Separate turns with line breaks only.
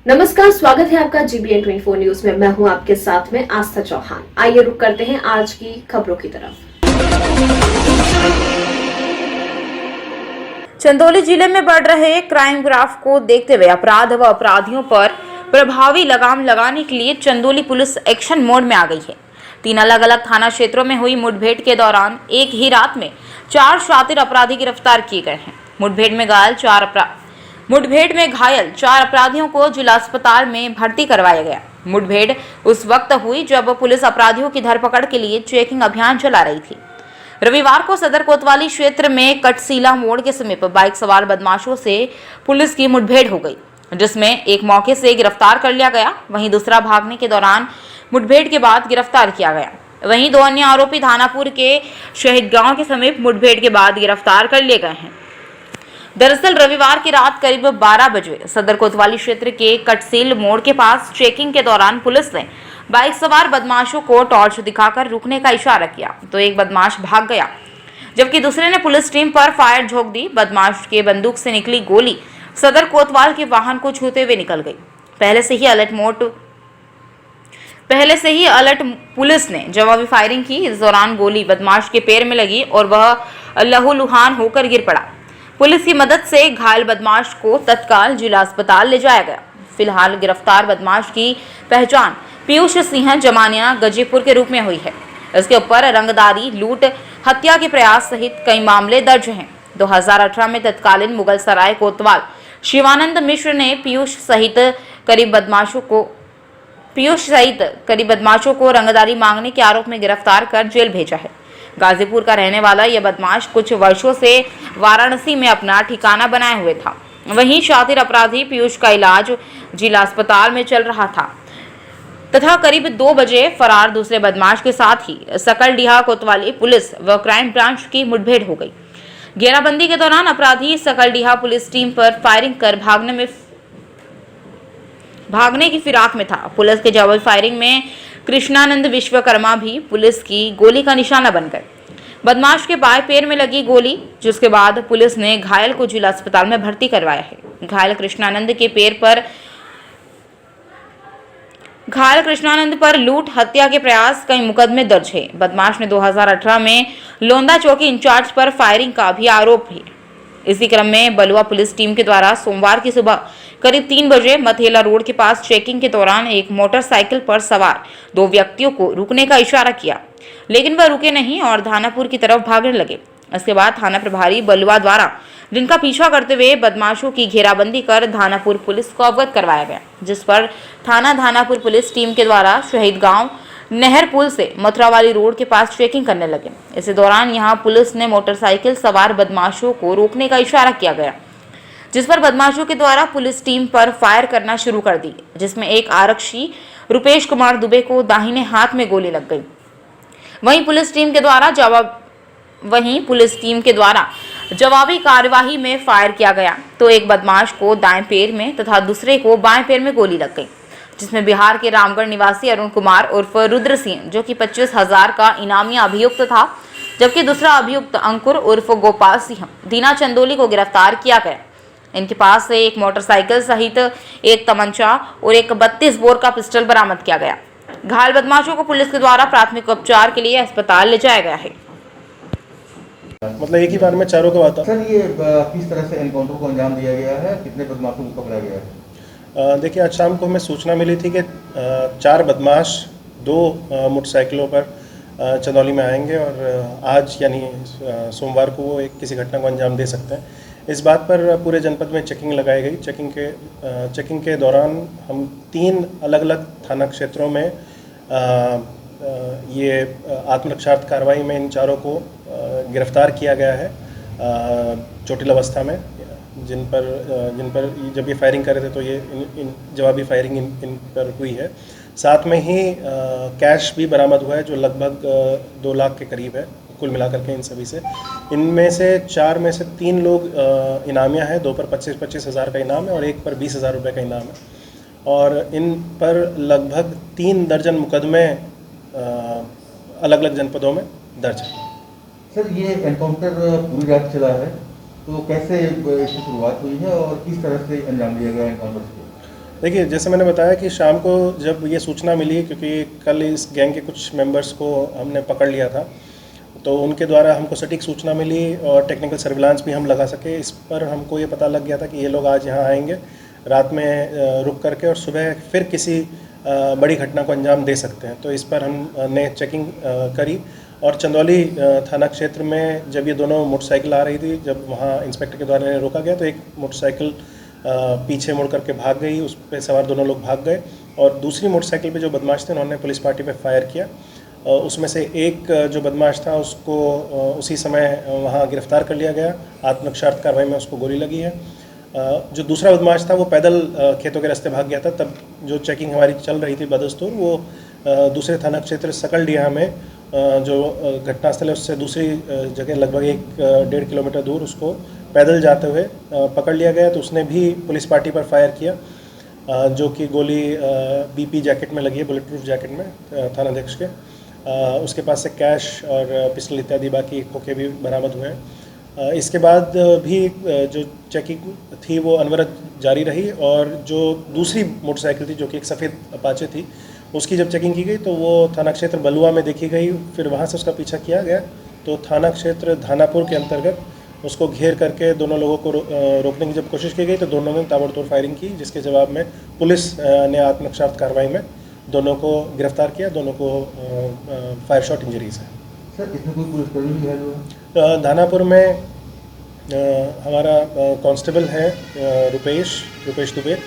नमस्कार, स्वागत है आपका GBN 24 न्यूज में। मैं हूं आपके साथ में आस्था चौहान। आइए रुक करते हैं आज की खबरों की तरफ।
चंदौली जिले में बढ़ रहे क्राइम ग्राफ को देखते हुए अपराध व अपराधियों पर प्रभावी लगाम लगाने के लिए चंदौली पुलिस एक्शन मोड में आ गई है। 3 अलग-अलग थाना क्षेत्रों में हुई मुठभेड़ के दौरान एक ही रात में 4 शातिर अपराधी गिरफ्तार किए गए हैं। मुठभेड़ में घायल 4 अपराधियों को जिला अस्पताल में भर्ती करवाया गया। मुठभेड़ उस वक्त हुई जब पुलिस अपराधियों की धरपकड़ के लिए चेकिंग अभियान चला रही थी। रविवार को सदर कोतवाली क्षेत्र में कटसीला मोड़ के समीप बाइक सवार बदमाशों से पुलिस की मुठभेड़ हो गई, जिसमें एक मौके से गिरफ्तार कर लिया गया, वहीं दूसरा भागने के दौरान मुठभेड़ के बाद गिरफ्तार किया गया। वहीं 2 अन्य आरोपी धानापुर के शहीद गांव के समीप मुठभेड़ के बाद गिरफ्तार कर लिए गए हैं। दरअसल रविवार की रात करीब 12 बजे सदर कोतवाली क्षेत्र के कटसील मोड़ के पास चेकिंग के दौरान पुलिस ने बाइक सवार बदमाशों को टॉर्च दिखाकर रुकने का इशारा किया तो एक बदमाश भाग गया, जबकि दूसरे ने पुलिस टीम पर फायर झोंक दी। बदमाश के बंदूक से निकली गोली सदर कोतवाल के वाहन को छूते हुए निकल गई। पहले से ही अलर्ट पुलिस ने जवाबी फायरिंग की। इस दौरान गोली बदमाश के पैर में लगी और वह लहूलुहान होकर गिर पड़ा। पुलिस की मदद से घायल बदमाश को तत्काल जिला अस्पताल ले जाया गया। फिलहाल गिरफ्तार बदमाश की पहचान पीयूष सिंह जमानिया गजीपुर के रूप में हुई है। इसके ऊपर रंगदारी, लूट, हत्या के प्रयास सहित कई मामले दर्ज हैं। 2018 में तत्कालीन मुगल सराय कोतवाल शिवानंद मिश्र ने पीयूष सहित करीब बदमाशों को रंगदारी मांगने के आरोप में गिरफ्तार कर जेल भेजा है। गाजीपुर का रहने वाला यह बदमाश कुछ वर्षों से वाराणसी में अपना ठिकाना बनाए हुए था। वहीं शातिर अपराधी पीयूष का इलाज जिला अस्पताल में चल रहा था तथा करीब 2 बजे फरार दूसरे बदमाश के साथ ही सकलडीहा कोतवाली पुलिस व क्राइम ब्रांच की मुठभेड़ हो गई। घेराबंदी के दौरान अपराधी सकलडीहा पुलिस टीम पर फायरिंग कर भागने की फिराक में था। पुलिस के जवाबी फायरिंग में कृष्णानंद विश्वकर्मा भी पुलिस की गोली का निशाना बन गए। बदमाश के बाएं पैर में लगी गोली, जिसके बाद पुलिस ने घायल को जिला अस्पताल में भर्ती करवाया है। घायल कृष्णानंद पर लूट, हत्या के प्रयास, कई मुकदमे दर्ज है। बदमाश ने 2018 में लोंदा चौकी इंचार्ज पर फायरिंग का भी आरोप है। इसी क्रम में बलुआ पुलिस टीम के द्वारा सोमवार की सुबह करीब 3 बजे मथेला रोड के पास चेकिंग के दौरान एक मोटरसाइकिल पर सवार 2 व्यक्तियों को रुकने का इशारा किया, लेकिन वह रुके नहीं और धानापुर की तरफ भागने लगे। इसके बाद थाना प्रभारी बलुआ द्वारा जिनका पीछा करते हुए बदमाशों की घेराबंदी कर धानापुर पुलिस को अवगत करवाया गया, जिस पर थाना धानापुर पुलिस टीम के द्वारा शहीद गांव नहर पुल से मथुरावाली रोड के पास चेकिंग करने लगे। इसी दौरान यहां पुलिस ने मोटरसाइकिल सवार बदमाशों को रोकने का इशारा किया गया, जिस पर बदमाशों के द्वारा पुलिस टीम पर फायर करना शुरू कर दी, जिसमें एक आरक्षी रुपेश कुमार दुबे को दाहिने हाथ में गोली लग गई। वहीं पुलिस टीम के द्वारा जवाबी कार्यवाही में फायर किया गया तो एक बदमाश को दाएं पैर में तथा दूसरे को बाएं पैर में गोली लग गई, जिसमें बिहार के रामगढ़ निवासी अरुण कुमार उर्फ रुद्र सिंह, जो कि 25,000 का इनामी अभियुक्त था, जबकि दूसरा अभियुक्त अंकुर उर्फ गोपाल सिंह दीना चंदोली को गिरफ्तार किया गया। इनके पास से एक मोटरसाइकिल सहित एक तमंचा और एक 32 बोर का पिस्टल बरामद किया गया। घायल बदमाशों को पुलिस के द्वारा प्राथमिक उपचार के लिए अस्पताल ले जाया गया है।
मतलब एक ही बार में चारों को आता।
सर, ये किस तरह से एनकाउंटर को अंजाम दिया गया है, कितने बदमाशों को पकड़ा गया है?
देखिए, आज शाम को हमें सूचना मिली थी कि 4 बदमाश 2 मोटरसाइकिलों पर चंदौली में आएंगे और आज यानी सोमवार को वो किसी घटना को अंजाम दे सकते हैं। इस बात पर पूरे जनपद में चेकिंग लगाई गई। चेकिंग के दौरान हम 3 अलग अलग थाना क्षेत्रों में ये आत्मरक्षार्थ कार्रवाई में इन चारों को गिरफ्तार किया गया है चोटिल अवस्था में, जिन पर जब ये फायरिंग कर रहे थे तो ये इन जवाबी फायरिंग इन पर हुई है। साथ में ही कैश भी बरामद हुआ है जो लगभग 2 लाख के करीब है कुल मिलाकर के इन सभी से। इनमें से 4 में से 3 लोग इनामिया हैं, 2 पर 25-25 हज़ार का इनाम है और 1 पर 20,000 रुपये का इनाम है। और इन पर लगभग 3 दर्जन मुकदमे अलग अलग जनपदों में दर्ज है।
सर, ये एनकाउंटर पूरी रात चला है, तो कैसे इसकी शुरुआत हुई है और किस तरह से अंजाम दिया गया एनकाउंटर को?
देखिए, जैसे मैंने बताया कि शाम को जब ये सूचना मिली, क्योंकि कल इस गैंग के कुछ मेंबर्स को हमने पकड़ लिया था, तो उनके द्वारा हमको सटीक सूचना मिली और टेक्निकल सर्विलांस भी हम लगा सके। इस पर हमको ये पता लग गया था कि ये लोग आज यहाँ आएंगे, रात में रुक करके और सुबह फिर किसी बड़ी घटना को अंजाम दे सकते हैं। तो इस पर हमने चेकिंग करी और चंदौली थाना क्षेत्र में जब ये दोनों मोटरसाइकिल आ रही थी, जब वहाँ इंस्पेक्टर के द्वारा इन्हें रोका गया तो एक मोटरसाइकिल पीछे मुड़ करके भाग गई, उस पर सवार दोनों लोग भाग गए और दूसरी मोटरसाइकिल पे जो बदमाश थे उन्होंने पुलिस पार्टी पे फायर किया। उसमें से एक जो बदमाश था उसको उसी समय वहाँ गिरफ्तार कर लिया गया। आत्मरक्षार्थ कार्रवाई में उसको गोली लगी है। जो दूसरा बदमाश था वो पैदल खेतों के रास्ते भाग गया था। तब जो चेकिंग हमारी चल रही थी बदस्तूर, वो दूसरे थाना क्षेत्र सकलडीहा में जो घटनास्थल है उससे दूसरी जगह लगभग 1-1.5 किलोमीटर दूर उसको पैदल जाते हुए पकड़ लिया गया। तो उसने भी पुलिस पार्टी पर फायर किया, जो कि गोली बीपी जैकेट में लगी है, बुलेट प्रूफ जैकेट में थानाध्यक्ष के। उसके पास से कैश और पिस्टल इत्यादि बाकी खोखे भी बरामद हुए हैं। इसके बाद भी जो चेकिंग थी वो अनवरत जारी रही और जो दूसरी मोटरसाइकिल थी जो कि एक सफ़ेद अपाचे थी, उसकी जब चेकिंग की गई तो वो थाना क्षेत्र बलुआ में देखी गई। फिर वहाँ से उसका पीछा किया गया तो थाना क्षेत्र धानापुर के अंतर्गत उसको घेर करके दोनों लोगों को रोकने की जब कोशिश की गई तो दोनों ने ताबड़तोड़ फायरिंग की, जिसके जवाब में पुलिस ने आत्मरक्षार्थ कार्रवाई में दोनों को गिरफ्तार किया। दोनों को फायर शॉट इंजरीज है।
सर, इसमें कोई पुलिसकर्मी भी है जो
धानापुर में हमारा कांस्टेबल है रुपेश दुबे।